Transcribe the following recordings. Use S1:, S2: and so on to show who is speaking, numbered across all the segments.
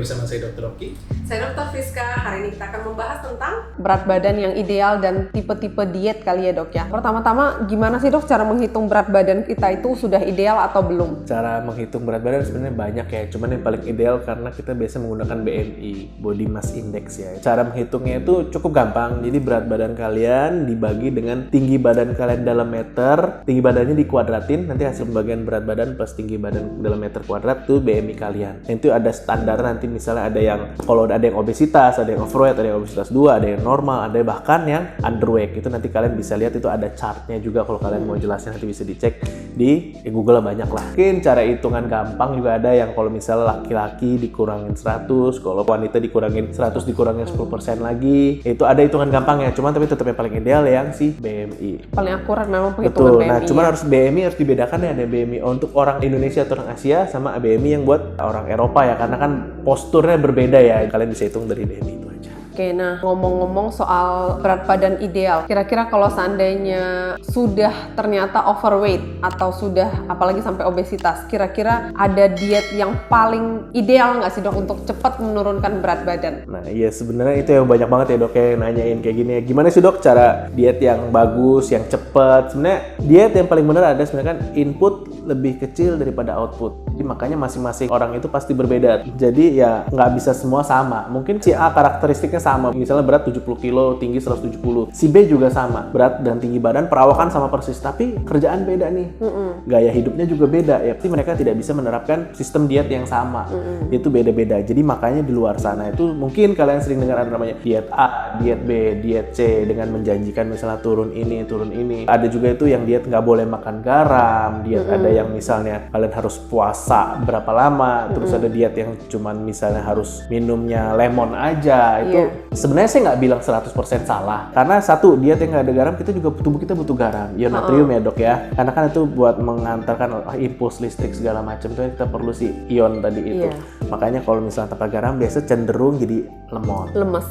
S1: bersama saya Dr. Rocky.
S2: Saya Dr. Friska. Hari ini kita akan membahas tentang
S3: berat badan yang ideal dan tipe-tipe diet kali ya dok ya. Pertama-tama gimana sih dok cara menghitung berat badan kita itu sudah ideal atau belum?
S1: Cara menghitung berat badan sebenarnya banyak ya, cuman yang paling ideal karena kita biasa menggunakan BMI, Body Mass Index ya. Cara menghitungnya itu cukup gampang, jadi berat badan kalian dibagi dengan tinggi badan kalian dalam meter, tinggi badannya dikuadratin, nanti hasil pembagian berat badan plus tinggi badan dalam meter kuadrat tuh BMI kalian. Itu ada standar nanti misalnya ada yang kalau ada yang obesitas, ada yang overweight, ada yang obesitas 2, ada yang normal, ada bahkan yang underweight. Itu nanti kalian bisa lihat, itu ada chartnya juga kalau kalian mau jelasnya nanti bisa dicek di Google banyak lah. Mungkin cara hitungan gampang juga ada yang kalau misalnya laki-laki dikurangin 100, kalau wanita dikurangin 100 dikurangin 10% lagi. Itu ada hitungan gampangnya, cuman tapi tetap yang paling ideal yang si BMI.
S3: Paling akurat memang penghitungan BMI.
S1: Nah, cuman harus BMI harus dibedakan ya, ada BMI untuk orang Indonesia atau orang Asia sama BMI yang buat orang Eropa ya, karena kan posturnya berbeda ya. Kalian bisa hitung dari BMI itu aja.
S3: Oke, nah ngomong-ngomong soal berat badan ideal, kira-kira kalau seandainya sudah ternyata overweight atau sudah apalagi sampai obesitas, kira-kira ada diet yang paling ideal nggak sih dok untuk cepat menurunkan berat badan?
S1: Nah iya sebenarnya itu yang banyak banget ya dok yang nanyain kayak gini ya. Gimana sih dok cara diet yang bagus, yang cepat? Sebenarnya diet yang paling benar ada sebenarnya kan input lebih kecil daripada output. Jadi makanya masing-masing orang itu pasti berbeda. Jadi ya nggak bisa semua sama. Mungkin si A karakteristiknya sama, misalnya berat 70 kilo, tinggi 170. Si B juga sama, berat dan tinggi badan, perawakan sama persis, tapi kerjaan beda nih. Gaya hidupnya juga beda, ya pasti mereka tidak bisa menerapkan sistem diet yang sama. Itu beda-beda. Jadi makanya di luar sana itu mungkin kalian sering dengar ada namanya diet A, diet B, diet C dengan menjanjikan misalnya turun ini, turun ini. Ada juga itu yang diet nggak boleh makan garam, diet ada yang misalnya kalian harus puasa berapa lama, terus ada diet yang cuman misalnya harus minumnya lemon aja. Itu sebenarnya saya nggak bilang 100% salah, karena satu diet yang nggak ada garam, kita juga tubuh kita butuh garam, ion natrium ya dok ya, karena kan itu buat mengantarkan impuls listrik segala macam itu kita perlu si ion tadi itu. Makanya kalau misalnya tanpa garam biasa cenderung jadi lemes.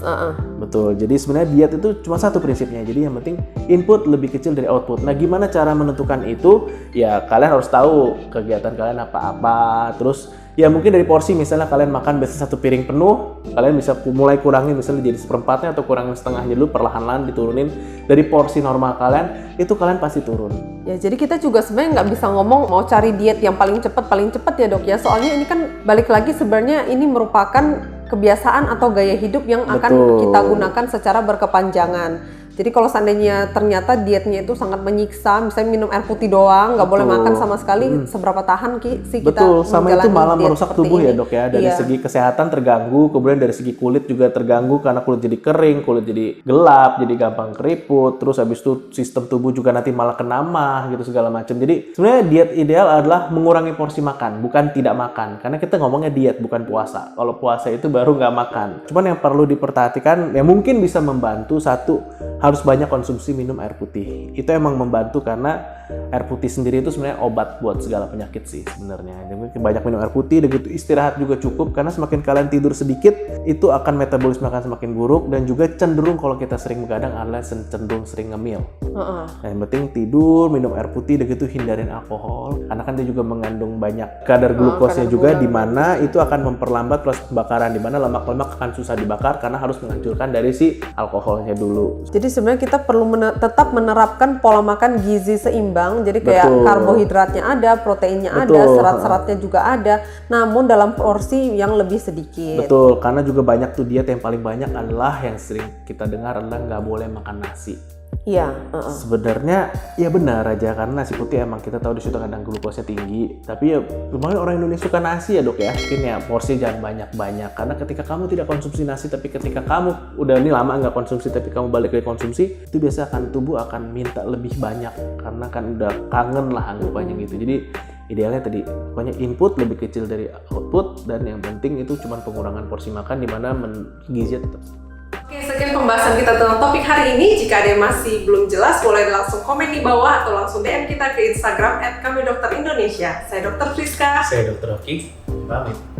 S1: Betul. Jadi sebenarnya diet itu cuma satu prinsipnya, jadi yang penting input lebih kecil dari output. Nah gimana cara menentukan itu? Ya kalian harus tahu kegiatan kalian apa-apa, terus ya mungkin dari porsi, misalnya kalian makan biasa 1 piring penuh, kalian bisa mulai kurangin misalnya jadi 1/4 atau kurangin setengahnya dulu, perlahan-lahan diturunin dari porsi normal kalian, itu kalian pasti turun.
S3: Ya jadi kita juga sebenarnya nggak bisa ngomong mau cari diet yang paling cepat ya dok ya, soalnya ini kan balik lagi sebenarnya ini merupakan kebiasaan atau gaya hidup yang akan kita gunakan secara berkepanjangan. Jadi kalau seandainya ternyata dietnya itu sangat menyiksa, misalnya minum air putih doang, nggak boleh makan sama sekali, seberapa tahan sih kita
S1: sama itu malah merusak tubuh ya dok ya, dari
S3: Iya.
S1: segi kesehatan terganggu, kemudian dari segi kulit juga terganggu karena kulit jadi kering, kulit jadi gelap, jadi gampang keriput, terus habis itu sistem tubuh juga nanti malah kena mah gitu segala macam. Jadi sebenarnya diet ideal adalah mengurangi porsi makan, bukan tidak makan, karena kita ngomongnya diet bukan puasa. Kalau puasa itu baru nggak makan. Cuman yang perlu diperhatikan, yang mungkin bisa membantu, satu, harus banyak konsumsi minum air putih. Itu emang membantu karena air putih sendiri itu sebenarnya obat buat segala penyakit sih sebenarnya. Jadi banyak minum air putih, dan gitu istirahat juga cukup, karena semakin kalian tidur sedikit itu akan metabolisme akan semakin buruk, dan juga cenderung kalau kita sering begadang adalah cenderung sering ngemil. Nah, yang penting tidur, minum air putih, dan gitu hindarin alkohol, karena kan dia juga mengandung banyak kadar glukosnya juga, di mana itu akan memperlambat proses pembakaran, di mana lemak-lemak akan susah dibakar karena harus menghancurkan dari si alkoholnya dulu.
S3: Jadi sebenarnya kita perlu tetap menerapkan pola makan gizi seimbang. Jadi kayak karbohidratnya ada, proteinnya ada, serat-seratnya juga ada, namun dalam porsi yang lebih sedikit.
S1: Betul, karena juga banyak tuh diet yang paling banyak adalah yang sering kita dengar adalah nggak boleh makan nasi.
S3: Iya.
S1: Sebenarnya ya benar aja, karena nasi putih emang kita tahu di situ kadang glukosnya tinggi, tapi ya lumayan orang Indonesia suka nasi ya dok ya. Mungkin ya porsi jangan banyak-banyak, karena ketika kamu tidak konsumsi nasi, tapi ketika kamu udah ini lama nggak konsumsi tapi kamu balik lagi konsumsi, itu biasa akan tubuh akan minta lebih banyak, karena kan udah kangen lah anggapannya gitu. Jadi idealnya tadi pokoknya input lebih kecil dari output, dan yang penting itu cuma pengurangan porsi makan, di mana gizinya tetap.
S2: Oke, sekian pembahasan kita tentang topik hari ini. Jika ada yang masih belum jelas, boleh langsung komen di bawah atau langsung DM kita ke Instagram @kamidokter Indonesia. Saya Dr. Friska.
S1: Saya Dr. Rocky. Pamit.